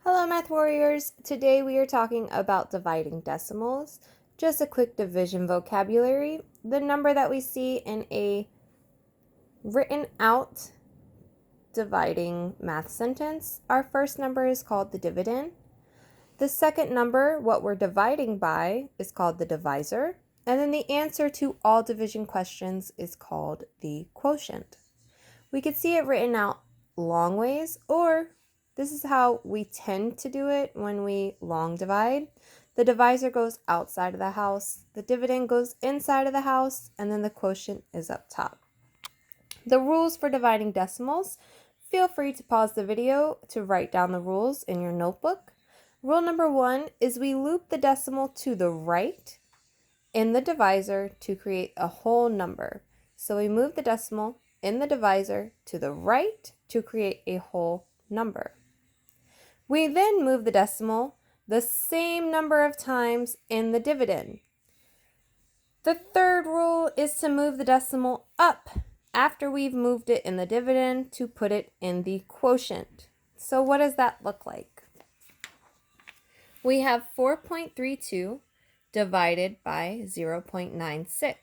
Hello, Math Warriors. Today we are talking about dividing decimals. Just a quick division vocabulary. The number that we see in a written out dividing math sentence, our first number is called the dividend. The second number, what we're dividing by, is called the divisor. And then the answer to all division questions is called the quotient. We could see it written out long ways, or this is how we tend to do it when we long divide. The divisor goes outside of the house, the dividend goes inside of the house, and then the quotient is up top. The rules for dividing decimals. Feel free to pause the video to write down the rules in your notebook. Rule number 1 is we loop the decimal to the right in the divisor to create a whole number. So we move the decimal in the divisor to the right to create a whole number. We then move the decimal the same number of times in the dividend. The third rule is to move the decimal up after we've moved it in the dividend to put it in the quotient. So what does that look like? We have 4.32 divided by 0.96.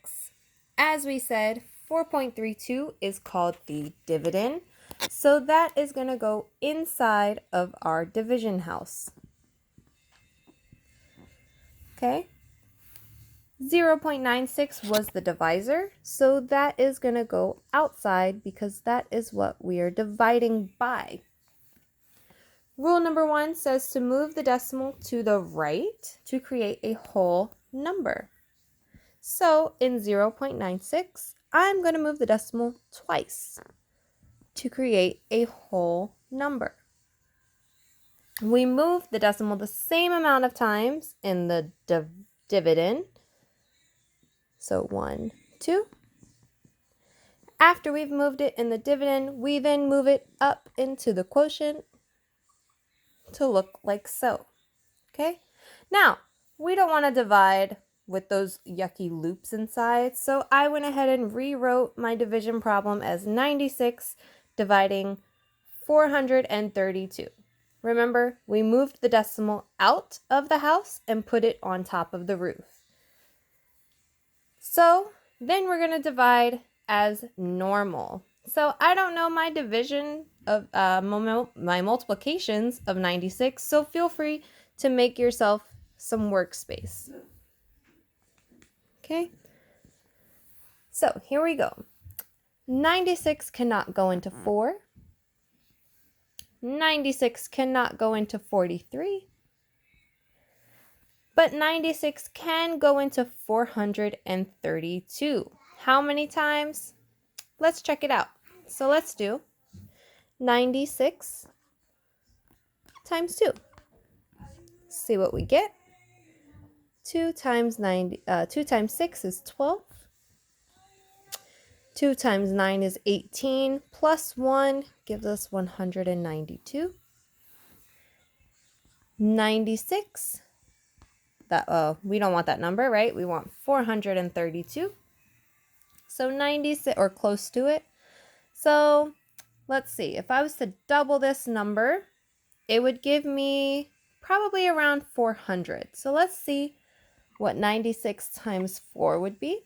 As we said, 4.32 is called the dividend, so that is going to go inside of our division house. Okay? 0.96 was the divisor, so that is going to go outside because that is what we are dividing by. Rule number 1 says to move the decimal to the right to create a whole number. So in 0.96, I'm going to move the decimal twice to create a whole number. We move the decimal the same amount of times in the dividend. So 1, 2. After we've moved it in the dividend, we then move it up into the quotient to look like so. Okay? Now, we don't want to divide with those yucky loops inside, so I went ahead and rewrote my division problem as 96 dividing 432. Remember, we moved the decimal out of the house and put it on top of the roof. So then we're going to divide as normal. So I don't know my division of my multiplications of 96, so feel free to make yourself some workspace. Okay, so here we go. 96 cannot go into 4. 96 cannot go into 43. But 96 can go into 432. How many times? Let's check it out. So let's do 96 times 2. See what we get. 2 times 6 is 12. 2 times 9 is 18. Plus 1 gives us 192. 96. We don't want that number, right? We want 432. So 96, or close to it. So let's see. If I was to double this number, it would give me probably around 400. So let's see what 96 times 4 would be.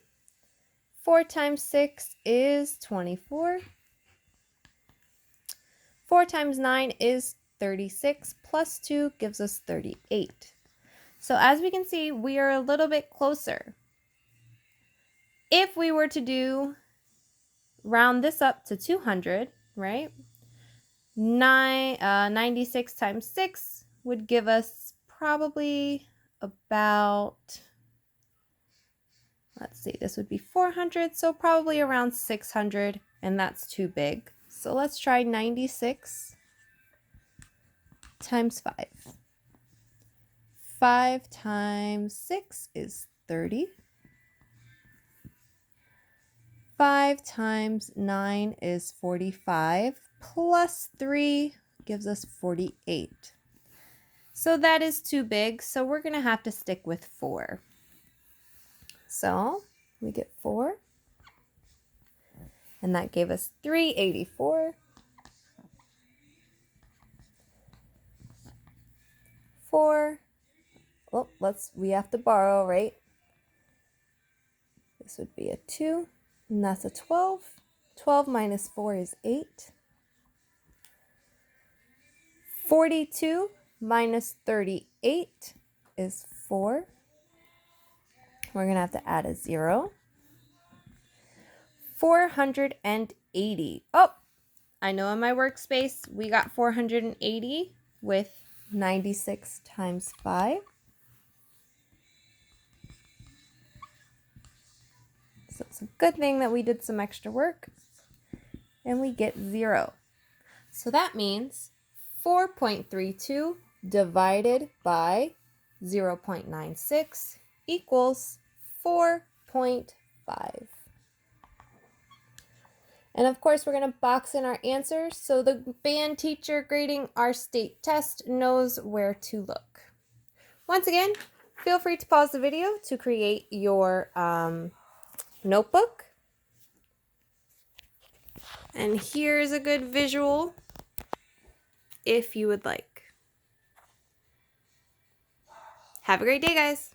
4 times 6 is 24. 4 times 9 is 36. Plus 2 gives us 38. So as we can see, we are a little bit closer. If we were to round this up to 200, right? 96 times 6 would give us probably about, let's see, this would be 400, so probably around 600, and that's too big. So let's try 96 times 5. 5 times 6 is 30. 5 times 9 is 45. Plus 3 gives us 48. So that is too big, so we're going to have to stick with 4. So we get 4. And that gave us 384. 4. Oh, we have to borrow, right? This would be a 2, and that's a 12. 12 minus 4 is 8. 42 minus 38 is 4. We're going to have to add a 0. 480. Oh, I know in my workspace we got 480 with 96 times 5. So it's a good thing that we did some extra work and we get 0. So that means 4.32 divided by 0.96 equals 4.5. And of course, we're going to box in our answers so the band teacher grading our state test knows where to look. Once again, feel free to pause the video to create your notebook. And here's a good visual if you would like. Have a great day, guys.